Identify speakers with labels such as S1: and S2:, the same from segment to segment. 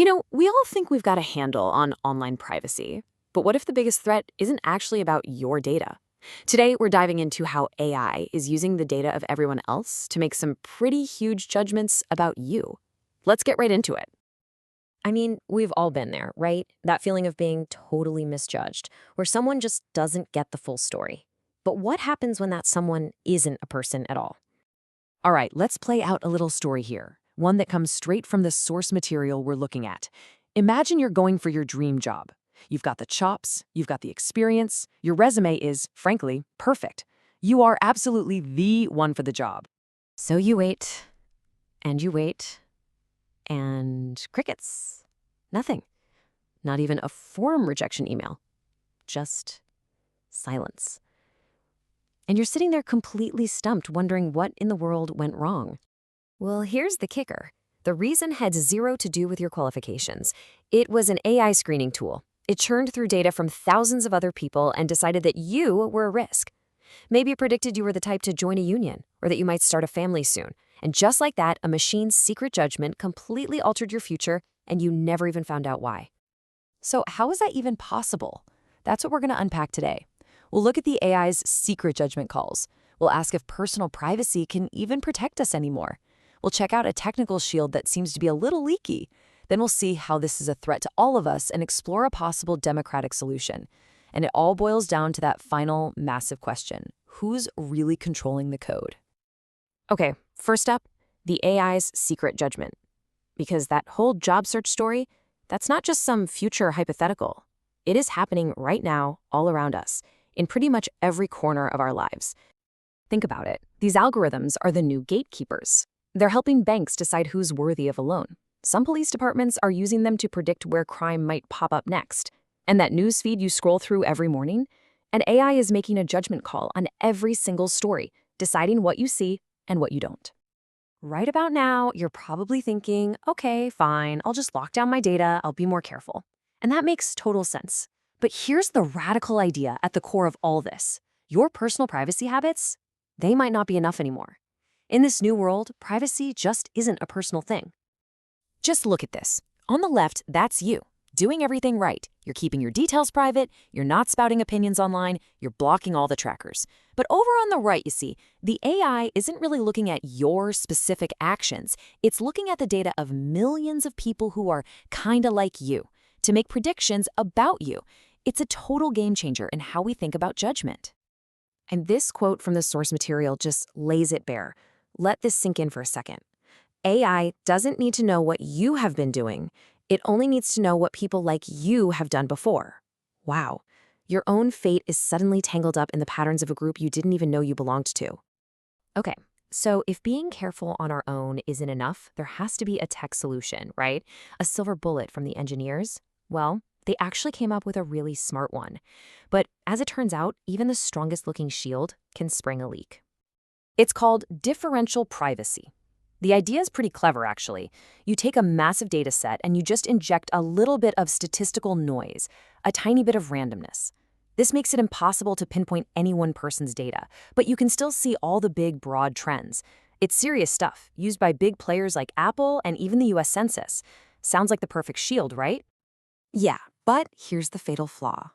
S1: We all think we've got a handle on online privacy, but what if the biggest threat isn't actually about your data? Today, we're diving into how AI is using the data of everyone else to make some pretty huge judgments about you. Let's get right into it.
S2: We've all been there, right? That feeling of being totally misjudged, where someone just doesn't get the full story. But what happens when that someone isn't a person at all?
S1: All right, let's play out a little story here, one that comes straight from the source material we're looking at. Imagine you're going for your dream job. You've got the chops, you've got the experience, your resume is, frankly, perfect. You are absolutely the one for the job.
S2: So you wait, and you wait, and crickets. Nothing. Not even a form rejection email. Just silence. And you're sitting there completely stumped, wondering what in the world went wrong. Well, here's the kicker. The reason had zero to do with your qualifications. It was an AI screening tool. It churned through data from thousands of other people and decided that you were a risk. Maybe it predicted you were the type to join a union, or that you might start a family soon. And just like that, a machine's secret judgment completely altered your future, and you never even found out why.
S1: So how is that even possible? That's what we're going to unpack today. We'll look at the AI's secret judgment calls. We'll ask if personal privacy can even protect us anymore. We'll check out a technical shield that seems to be a little leaky. Then we'll see how this is a threat to all of us and explore a possible democratic solution. And it all boils down to that final massive question: who's really controlling the code? Okay, first up, the AI's secret judgment. Because that whole job search story, that's not just some future hypothetical. It is happening right now, all around us, in pretty much every corner of our lives. Think about it. These algorithms are the new gatekeepers. They're helping banks decide who's worthy of a loan. Some police departments are using them to predict where crime might pop up next. And that newsfeed you scroll through every morning, an AI is making a judgment call on every single story, deciding what you see and what you don't. Right about now, you're probably thinking, okay, fine, I'll just lock down my data, I'll be more careful. And that makes total sense. But here's the radical idea at the core of all this. Your personal privacy habits, they might not be enough anymore. In this new world, privacy just isn't a personal thing. Just look at this. On the left, that's you, doing everything right. You're keeping your details private, you're not spouting opinions online, you're blocking all the trackers. But over on the right, you see, the AI isn't really looking at your specific actions. It's looking at the data of millions of people who are kinda like you to make predictions about you. It's a total game changer in how we think about judgment. And this quote from the source material just lays it bare. Let this sink in for a second. AI doesn't need to know what you have been doing. It only needs to know what people like you have done before. Wow. Your own fate is suddenly tangled up in the patterns of a group you didn't even know you belonged to. Okay, so if being careful on our own isn't enough, there has to be a tech solution, right? A silver bullet from the engineers? Well, they actually came up with a really smart one. But as it turns out, even the strongest looking shield can spring a leak. It's called differential privacy. The idea is pretty clever, actually. You take a massive data set and you just inject a little bit of statistical noise, a tiny bit of randomness. This makes it impossible to pinpoint any one person's data, but you can still see all the big, broad trends. It's serious stuff, used by big players like Apple and even the US Census. Sounds like the perfect shield, right? Yeah, but here's the fatal flaw.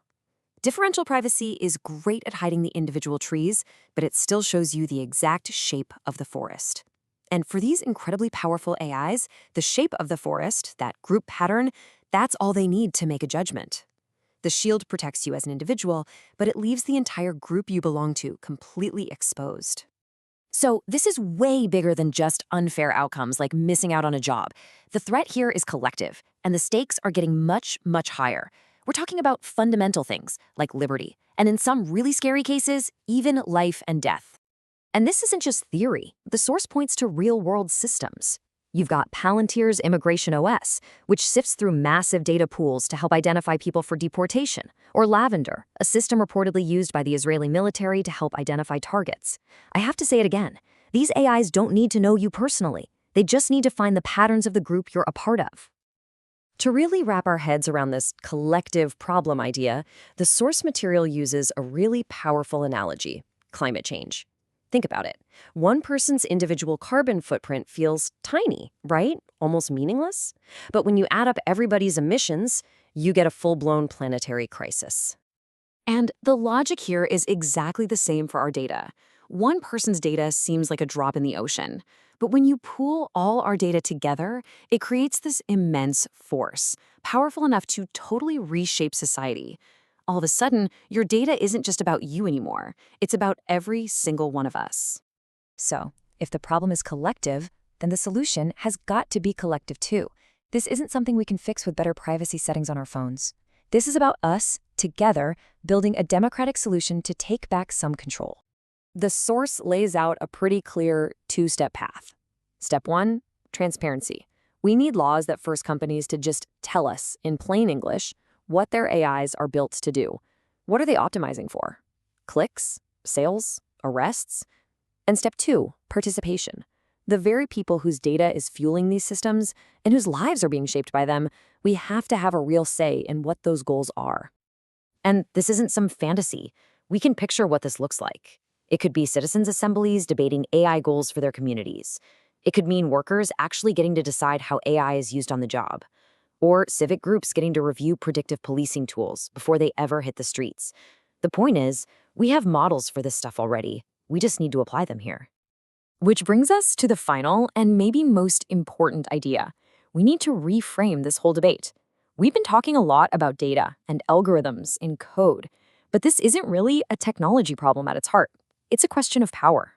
S1: Differential privacy is great at hiding the individual trees, but it still shows you the exact shape of the forest. And for these incredibly powerful AIs, the shape of the forest, that group pattern, that's all they need to make a judgment. The shield protects you as an individual, but it leaves the entire group you belong to completely exposed. So this is way bigger than just unfair outcomes like missing out on a job. The threat here is collective, and the stakes are getting much, much higher. We're talking about fundamental things like liberty, and in some really scary cases, even life and death. And this isn't just theory. The source points to real-world systems. You've got Palantir's Immigration OS, which sifts through massive data pools to help identify people for deportation, or Lavender, a system reportedly used by the Israeli military to help identify targets. I have to say it again. These AIs don't need to know you personally. They just need to find the patterns of the group you're a part of. To really wrap our heads around this collective problem idea, the source material uses a really powerful analogy: climate change. Think about it. One person's individual carbon footprint feels tiny, right?
S2: almost meaningless. But when you add up everybody's emissions, you get a full-blown planetary crisis.
S1: And the logic here is exactly the same for our data. One person's data seems like a drop in the ocean, but when you pool all our data together, it creates this immense force, powerful enough to totally reshape society. All of a sudden, your data isn't just about you anymore. It's about every single one of us.
S3: So, if the problem is collective, then the solution has got to be collective too. This isn't something we can fix with better privacy settings on our phones. This is about us, together, building a democratic solution to take back some control.
S1: The source lays out a pretty clear two-step path. Step 1, transparency. We need laws that force companies to just tell us, in plain English, what their AIs are built to do. What are they optimizing for? Clicks? Sales? Arrests? And step 2, participation. The very people whose data is fueling these systems and whose lives are being shaped by them, we have to have a real say in what those goals are. And this isn't some fantasy. We can picture what this looks like. It could be citizens' assemblies debating AI goals for their communities. It could mean workers actually getting to decide how AI is used on the job. Or civic groups getting to review predictive policing tools before they ever hit the streets. The point is, we have models for this stuff already. We just need to apply them here. Which brings us to the final and maybe most important idea. We need to reframe this whole debate. We've been talking a lot about data and algorithms in code, but this isn't really a technology problem at its heart. It's a question of power.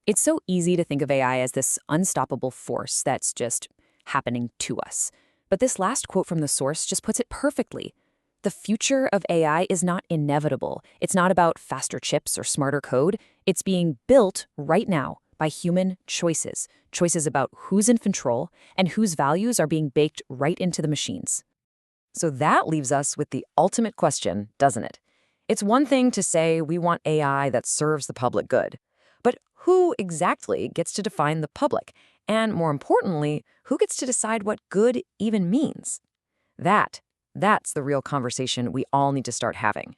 S1: It's so easy to think of AI as this unstoppable force that's just happening to us. But this last quote from the source just puts it perfectly. The future of AI is not inevitable. It's not about faster chips or smarter code. It's being built right now by human choices. Choices about who's in control and whose values are being baked right into the machines. So that leaves us with the ultimate question, doesn't it? It's one thing to say we want AI that serves the public good. But who exactly gets to define the public? And more importantly, who gets to decide what good even means? That's the real conversation we all need to start having.